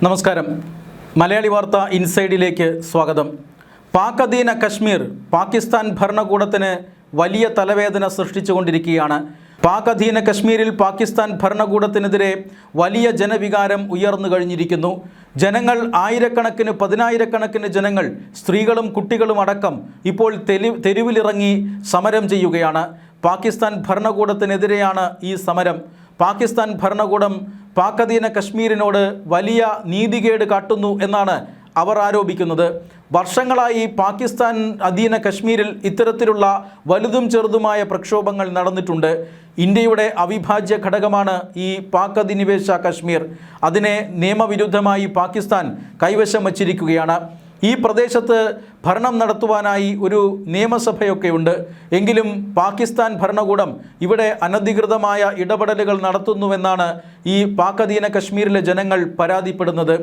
നമസ്കാരം. മലയാളി വാർത്ത ഇൻസൈഡിലേക്ക് സ്വാഗതം. പാക് അധീന കശ്മീർ പാകിസ്ഥാൻ ഭരണകൂടത്തിന് വലിയ തലവേദന സൃഷ്ടിച്ചുകൊണ്ടിരിക്കുകയാണ്. പാക് അധീന കശ്മീരിൽ പാകിസ്ഥാൻ ഭരണകൂടത്തിനെതിരെ വലിയ ജനവികാരം ഉയർന്നു കഴിഞ്ഞിരിക്കുന്നു. ജനങ്ങൾ ആയിരക്കണക്കിന് പതിനായിരക്കണക്കിന് ജനങ്ങൾ, സ്ത്രീകളും കുട്ടികളും അടക്കം ഇപ്പോൾ തെരുവിലിറങ്ങി സമരം ചെയ്യുകയാണ്. പാകിസ്ഥാൻ ഭരണകൂടത്തിനെതിരെയാണ് ഈ സമരം. പാകിസ്ഥാൻ ഭരണകൂടം പാക് അധീന കശ്മീരിനോട് വലിയ നീതികേട് കാട്ടുന്നു എന്നാണ് അവർ ആരോപിക്കുന്നത്. വർഷങ്ങളായി പാകിസ്ഥാൻ അധീന കശ്മീരിൽ ഇത്തരത്തിലുള്ള വലുതും ചെറുതുമായ പ്രക്ഷോഭങ്ങൾ നടന്നിട്ടുണ്ട്. ഇന്ത്യയുടെ അവിഭാജ്യ ഘടകമാണ് ഈ പാക് അധിനിവേശ കശ്മീർ. അതിനെ നിയമവിരുദ്ധമായി പാകിസ്ഥാൻ കൈവശം വച്ചിരിക്കുകയാണ്. ഈ പ്രദേശത്ത് ഭരണം നടത്തുവാനായി ഒരു നിയമസഭയൊക്കെയുണ്ട്. എങ്കിലും പാകിസ്ഥാൻ ഭരണകൂടം ഇവിടെ അനധികൃതമായ ഇടപെടലുകൾ നടത്തുന്നുവെന്നാണ് ഈ പാക് അധീന കശ്മീരിലെ ജനങ്ങൾ പരാതിപ്പെടുന്നത്.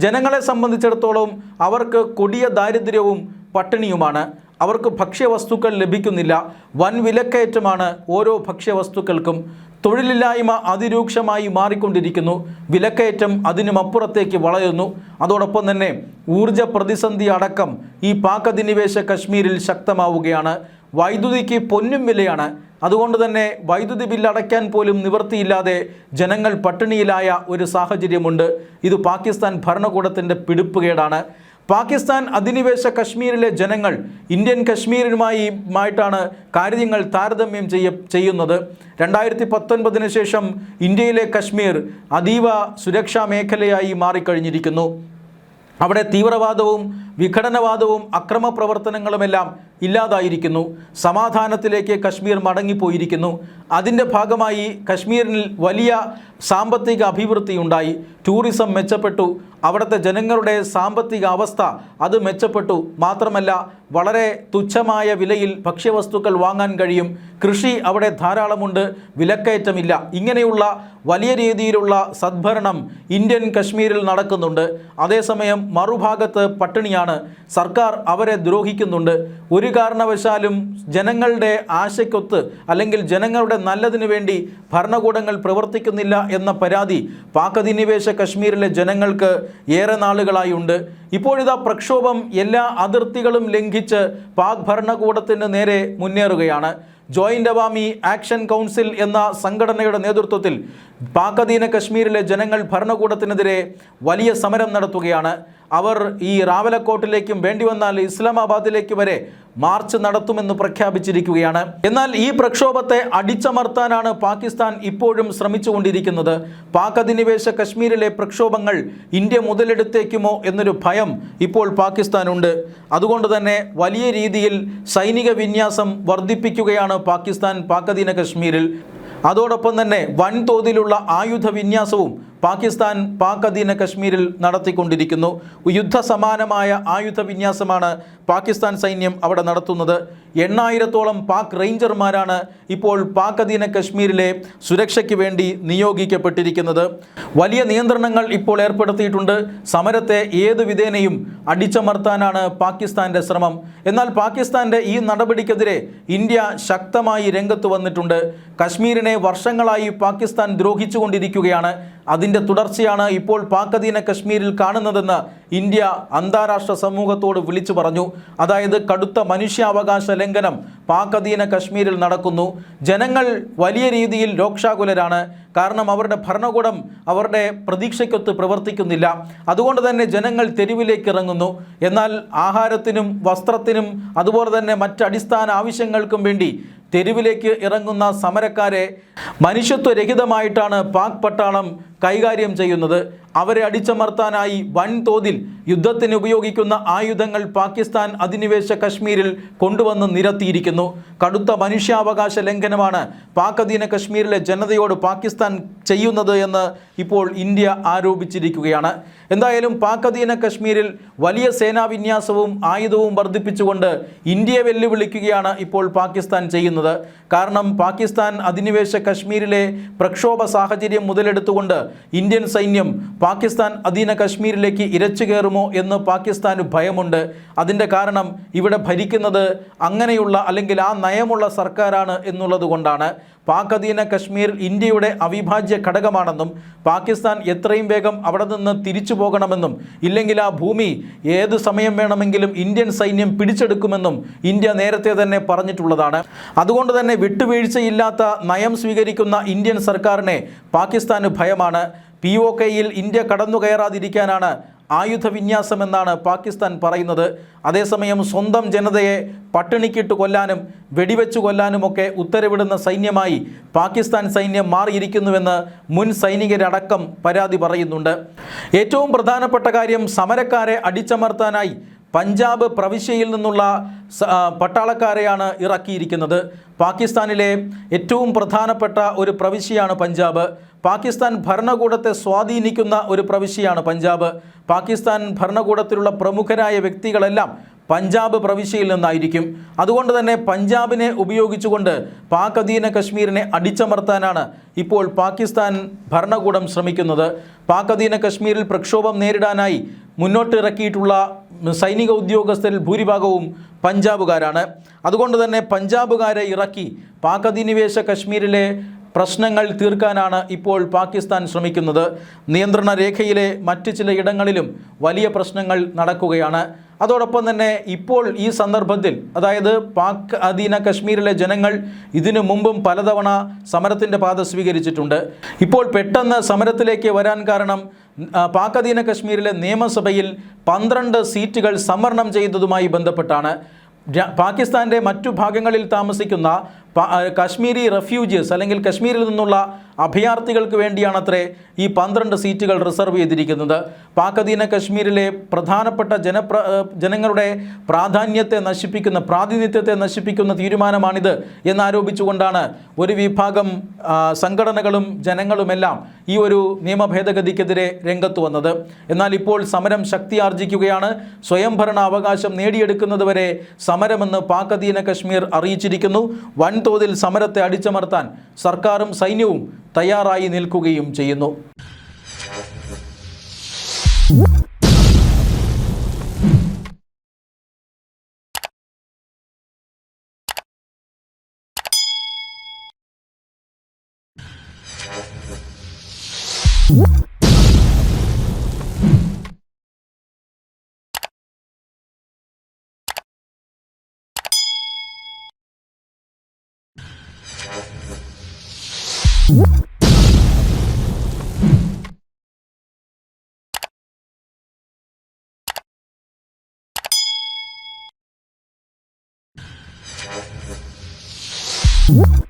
ജനങ്ങളെ സംബന്ധിച്ചിടത്തോളം അവർക്ക് കൊടിയ ദാരിദ്ര്യവും പട്ടിണിയുമാണ്. അവർക്ക് ഭക്ഷ്യവസ്തുക്കൾ ലഭിക്കുന്നില്ല. വൻ വിലക്കയറ്റമാണ് ഓരോ ഭക്ഷ്യവസ്തുക്കൾക്കും. തൊഴിലില്ലായ്മ അതിരൂക്ഷമായി മാറിക്കൊണ്ടിരിക്കുന്നു. വിലക്കയറ്റം അതിനുമപ്പുറത്തേക്ക് വളരുന്നു. അതോടൊപ്പം തന്നെ ഊർജ പ്രതിസന്ധി അടക്കം ഈ പാക് അധിനിവേശ കശ്മീരിൽ ശക്തമാവുകയാണ്. വൈദ്യുതിക്ക് പൊന്നും വിലയാണ്. അതുകൊണ്ട് തന്നെ വൈദ്യുതി ബില്ല് അടയ്ക്കാൻ പോലും നിവൃത്തിയില്ലാതെ ജനങ്ങൾ പട്ടിണിയിലായ ഒരു സാഹചര്യമുണ്ട്. ഇത് പാകിസ്ഥാൻ ഭരണകൂടത്തിൻ്റെ പിടിപ്പുകേടാണ്. പാകിസ്ഥാൻ അധിനിവേശ കശ്മീരിലെ ജനങ്ങൾ ഇന്ത്യൻ കശ്മീരുമായിട്ടാണ് കാര്യങ്ങൾ താരതമ്യം ചെയ്യുന്നത്. 2019 ശേഷം ഇന്ത്യയിലെ കശ്മീർ അതീവ സുരക്ഷാ മേഖലയായി മാറിക്കഴിഞ്ഞിരിക്കുന്നു. അവിടെ തീവ്രവാദവും വിഘടനവാദവും അക്രമ പ്രവർത്തനങ്ങളുമെല്ലാം ഇല്ലാതായിരിക്കുന്നു. സമാധാനത്തിലേക്ക് കശ്മീർ മടങ്ങിപ്പോയിരിക്കുന്നു. അതിൻ്റെ ഭാഗമായി കശ്മീരിൽ വലിയ സാമ്പത്തിക അഭിവൃദ്ധി ഉണ്ടായി. ടൂറിസം മെച്ചപ്പെട്ടു. അവിടുത്തെ ജനങ്ങളുടെ സാമ്പത്തിക അവസ്ഥ അത് മെച്ചപ്പെട്ടു. മാത്രമല്ല, വളരെ തുച്ഛമായ വിലയിൽ ഭക്ഷ്യവസ്തുക്കൾ വാങ്ങാൻ കഴിയും. കൃഷി അവിടെ ധാരാളമുണ്ട്. വിലക്കയറ്റമില്ല. ഇങ്ങനെയുള്ള വലിയ രീതിയിലുള്ള സദ്ഭരണം ഇന്ത്യൻ കശ്മീരിൽ നടക്കുന്നുണ്ട്. അതേസമയം മറുഭാഗത്ത് പട്ടിണിയാണ്. സർക്കാർ അവരെ ദ്രോഹിക്കുന്നുണ്ട്. ഒരു കാരണവശാലും ജനങ്ങളുടെ ആശയ്ക്കൊത്ത് അല്ലെങ്കിൽ ജനങ്ങളുടെ നല്ലതിനു വേണ്ടി ഭരണകൂടങ്ങൾ പ്രവർത്തിക്കുന്നില്ല എന്ന പരാതി പാക് അധിനിവേശ കശ്മീരിലെ ജനങ്ങൾക്ക് ഏറെ നാളുകളായി ഉണ്ട്. ഇപ്പോഴിതാ പ്രക്ഷോഭം എല്ലാ അതിർത്തികളും ലംഘിച്ച് പാക് ഭരണകൂടത്തിന് നേരെ മുന്നേറുകയാണ്. ജോയിൻ്റ് അവാമി ആക്ഷൻ കൗൺസിൽ എന്ന സംഘടനയുടെ നേതൃത്വത്തിൽ പാക് അധീന കശ്മീരിലെ ജനങ്ങൾ ഭരണകൂടത്തിനെതിരെ വലിയ സമരം നടത്തുകയാണ്. അവർ ഈ റാവലക്കോട്ടിലേക്കും വേണ്ടിവന്നാൽ ഇസ്ലാമാബാദിലേക്ക് വരെ മാർച്ച് നടത്തുമെന്ന് പ്രഖ്യാപിച്ചിരിക്കുകയാണ്. എന്നാൽ ഈ പ്രക്ഷോഭത്തെ അടിച്ചമർത്താനാണ് പാകിസ്ഥാൻ ഇപ്പോഴും ശ്രമിച്ചുകൊണ്ടിരിക്കുന്നത്. പാക് അധിനിവേശ കശ്മീരിലെ പ്രക്ഷോഭങ്ങൾ ഇന്ത്യ മുതലെടുത്തേക്കുമോ എന്നൊരു ഭയം ഇപ്പോൾ പാകിസ്ഥാനുണ്ട്. അതുകൊണ്ട് തന്നെ വലിയ രീതിയിൽ സൈനിക വിന്യാസം വർദ്ധിപ്പിക്കുകയാണ് പാകിസ്ഥാൻ പാക് അധീന കശ്മീരിൽ. അതോടൊപ്പം തന്നെ വൻതോതിലുള്ള ആയുധ വിന്യാസവും പാകിസ്ഥാൻ പാക് അധീന കശ്മീരിൽ നടത്തിക്കൊണ്ടിരിക്കുന്നു. യുദ്ധസമാനമായ ആയുധ വിന്യാസമാണ് പാകിസ്ഥാൻ സൈന്യം അവിടെ നടത്തുന്നത്. 8000-ഓളം പാക് റേഞ്ചർമാരാണ് ഇപ്പോൾ പാക് അധീന കശ്മീരിലെ സുരക്ഷയ്ക്ക് വേണ്ടി നിയോഗിക്കപ്പെട്ടിരിക്കുന്നത്. വലിയ നിയന്ത്രണങ്ങൾ ഇപ്പോൾ ഏർപ്പെടുത്തിയിട്ടുണ്ട്. സമരത്തെ ഏത് വിധേനയും അടിച്ചമർത്താനാണ് പാകിസ്ഥാൻ്റെ ശ്രമം. എന്നാൽ പാകിസ്ഥാൻ്റെ ഈ നടപടിക്കെതിരെ ഇന്ത്യ ശക്തമായി രംഗത്ത് വന്നിട്ടുണ്ട്. കശ്മീരിനെ വർഷങ്ങളായി പാകിസ്ഥാൻ ദ്രോഹിച്ചുകൊണ്ടിരിക്കുകയാണ്. അതിൻ്റെ തുടർച്ചയാണ് ഇപ്പോൾ പാക് അധീന കശ്മീരിൽ കാണുന്നതെന്ന് ഇന്ത്യ അന്താരാഷ്ട്ര സമൂഹത്തോട് വിളിച്ചു പറഞ്ഞു. അതായത് കടുത്ത മനുഷ്യാവകാശ ലംഘനം പാക് അധീന കശ്മീരിൽ നടക്കുന്നു. ജനങ്ങൾ വലിയ രീതിയിൽ രോക്ഷാകുലരാണ്. കാരണം അവരുടെ ഭരണകൂടം അവരുടെ പ്രതീക്ഷയ്ക്കൊത്ത് പ്രവർത്തിക്കുന്നില്ല. അതുകൊണ്ട് തന്നെ ജനങ്ങൾ തെരുവിലേക്ക് ഇറങ്ങുന്നു. എന്നാൽ ആഹാരത്തിനും വസ്ത്രത്തിനും അതുപോലെ തന്നെ മറ്റടിസ്ഥാന ആവശ്യങ്ങൾക്കും വേണ്ടി തെരുവിലേക്ക് ഇറങ്ങുന്ന സമരക്കാരെ മനുഷ്യത്വരഹിതമായിട്ടാണ് പാക് പട്ടാളം കൈകാര്യം ചെയ്യുന്നത്. അവരെ അടിച്ചമർത്താനായി വൻതോതിൽ യുദ്ധത്തിന് ഉപയോഗിക്കുന്ന ആയുധങ്ങൾ പാകിസ്ഥാൻ അധിനിവേശ കശ്മീരിൽ കൊണ്ടുവന്ന് നിരത്തിയിരിക്കുന്നു. കടുത്ത മനുഷ്യാവകാശ ലംഘനമാണ് പാക് അധീന കശ്മീരിലെ ജനതയോട് പാകിസ്ഥാൻ ചെയ്യുന്നത് എന്ന് ഇപ്പോൾ ഇന്ത്യ ആരോപിച്ചിരിക്കുകയാണ്. എന്തായാലും പാക് അധീന കശ്മീരിൽ വലിയ സേനാവിന്യാസവും ആയുധവും വർദ്ധിപ്പിച്ചുകൊണ്ട് ഇന്ത്യയെ വെല്ലുവിളിക്കുകയാണ് ഇപ്പോൾ പാകിസ്ഥാൻ ചെയ്യുന്നത്. കാരണം പാകിസ്ഥാൻ അധിനിവേശ കശ്മീരിലെ പ്രക്ഷോഭ സാഹചര്യം മുതലെടുത്തുകൊണ്ട് ഇന്ത്യൻ സൈന്യം പാകിസ്ഥാൻ അധീന കശ്മീരിലേക്ക് ഇരച്ചു കയറുമോ എന്ന് പാകിസ്ഥാന് ഭയമുണ്ട്. അതിൻ്റെ കാരണം ഇവിടെ ഭരിക്കുന്നത് അങ്ങനെയുള്ള അല്ലെങ്കിൽ ആ നയമുള്ള സർക്കാരാണ് എന്നുള്ളത് കൊണ്ടാണ്. പാക് അധീന കശ്മീർ ഇന്ത്യയുടെ അവിഭാജ്യ ഘടകമാണെന്നും പാകിസ്ഥാൻ എത്രയും വേഗം അവിടെ നിന്ന് തിരിച്ചു പോകണമെന്നും ഇല്ലെങ്കിൽ ആ ഭൂമി ഏത് സമയം വേണമെങ്കിലും ഇന്ത്യൻ സൈന്യം പിടിച്ചെടുക്കുമെന്നും ഇന്ത്യ നേരത്തെ തന്നെ പറഞ്ഞിട്ടുള്ളതാണ്. അതുകൊണ്ട് തന്നെ വിട്ടുവീഴ്ചയില്ലാത്ത നയം സ്വീകരിക്കുന്ന ഇന്ത്യൻ സർക്കാരിനെ പാകിസ്ഥാന് ഭയമാണ്. POKയിൽ ഇന്ത്യ കടന്നു കയറാതിരിക്കാനാണ് ആയുധ വിന്യാസമെന്നാണ് പാകിസ്ഥാൻ പറയുന്നത്. അതേസമയം സ്വന്തം ജനതയെ പട്ടിണിക്കിട്ട് കൊല്ലാനും വെടിവെച്ചു കൊല്ലാനുമൊക്കെ ഉത്തരവിടുന്ന സൈന്യമായി പാകിസ്ഥാൻ സൈന്യം മാറിയിരിക്കുന്നുവെന്ന് മുൻ സൈനികരടക്കം പരാതി പറയുന്നുണ്ട്. ഏറ്റവും പ്രധാനപ്പെട്ട കാര്യം, സമരക്കാരെ അടിച്ചമർത്താനായി പഞ്ചാബ് പ്രവിശ്യയിൽ നിന്നുള്ള പട്ടാളക്കാരെയാണ് ഇറക്കിയിരിക്കുന്നത്. പാകിസ്ഥാനിലെ ഏറ്റവും പ്രധാനപ്പെട്ട ഒരു പ്രവിശ്യയാണ് പഞ്ചാബ്. പാകിസ്ഥാൻ ഭരണകൂടത്തെ സ്വാധീനിക്കുന്ന ഒരു പ്രവിശ്യയാണ് പഞ്ചാബ്. പാകിസ്ഥാൻ ഭരണകൂടത്തിലുള്ള പ്രമുഖരായ വ്യക്തികളെല്ലാം പഞ്ചാബ് പ്രവിശ്യയിൽ നിന്നായിരിക്കും. അതുകൊണ്ട് തന്നെ പഞ്ചാബിനെ ഉപയോഗിച്ചുകൊണ്ട് പാക് അധീന കശ്മീരിനെ അടിച്ചമർത്താനാണ് ഇപ്പോൾ പാകിസ്ഥാൻ ഭരണകൂടം ശ്രമിക്കുന്നത്. പാക് അധീന കശ്മീരിൽ പ്രക്ഷോഭം നേരിടാനായി മുന്നോട്ട് ഇറക്കിയിട്ടുള്ള സൈനിക ഉദ്യോഗസ്ഥരിൽ ഭൂരിഭാഗവും പഞ്ചാബുകാരാണ്. അതുകൊണ്ട് തന്നെ പഞ്ചാബുകാരെ ഇറക്കി പാക് അധിനിവേശ കശ്മീരിലെ പ്രശ്നങ്ങൾ തീർക്കാനാണ് ഇപ്പോൾ പാകിസ്ഥാൻ ശ്രമിക്കുന്നത്. നിയന്ത്രണ രേഖയിലെ മറ്റ് ചില ഇടങ്ങളിലും വലിയ പ്രശ്നങ്ങൾ നടക്കുകയാണ്. അതോടൊപ്പം തന്നെ ഇപ്പോൾ ഈ സന്ദർഭത്തിൽ, അതായത് പാക് അധീന കശ്മീരിലെ ജനങ്ങൾ ഇതിനു മുമ്പും പലതവണ സമരത്തിൻ്റെ പാത സ്വീകരിച്ചിട്ടുണ്ട്. ഇപ്പോൾ പെട്ടെന്ന് സമരത്തിലേക്ക് വരാൻ കാരണം പാക് അധീന കശ്മീരിലെ നിയമസഭയിൽ 12 സീറ്റുകൾ സംവരണം ചെയ്തതുമായി ബന്ധപ്പെട്ടാണ്. പാകിസ്ഥാൻ്റെ മറ്റു ഭാഗങ്ങളിൽ താമസിക്കുന്ന കശ്മീരി റെഫ്യൂജീസ് അല്ലെങ്കിൽ കശ്മീരിൽ നിന്നുള്ള അഭയാർത്ഥികൾക്ക് വേണ്ടിയാണത്രേ ഈ 12 സീറ്റുകൾ റിസർവ് ചെയ്തിരിക്കുന്നത്. പാക് അധീന കശ്മീരിലെ പ്രധാനപ്പെട്ട ജനങ്ങളുടെ പ്രാതിനിധ്യത്തെ നശിപ്പിക്കുന്ന തീരുമാനമാണിത് എന്നാരോപിച്ചുകൊണ്ടാണ് ഒരു വിഭാഗം സംഘടനകളും ജനങ്ങളുമെല്ലാം ഈ ഒരു നിയമ ഭേദഗതിക്കെതിരെ രംഗത്ത് വന്നത്. എന്നാൽ ഇപ്പോൾ സമരം ശക്തിയാർജിക്കുകയാണ്. സ്വയംഭരണ അവകാശം നേടിയെടുക്കുന്നതുവരെ സമരമെന്ന് പാക് അധീന കശ്മീർ അറിയിച്ചിരിക്കുന്നു. വൻതോതിൽ സമരത്തെ അടിച്ചമർത്താൻ സർക്കാരും സൈന്യവും തയ്യാറായി നിൽക്കുകയും ചെയ്യുന്നു. What?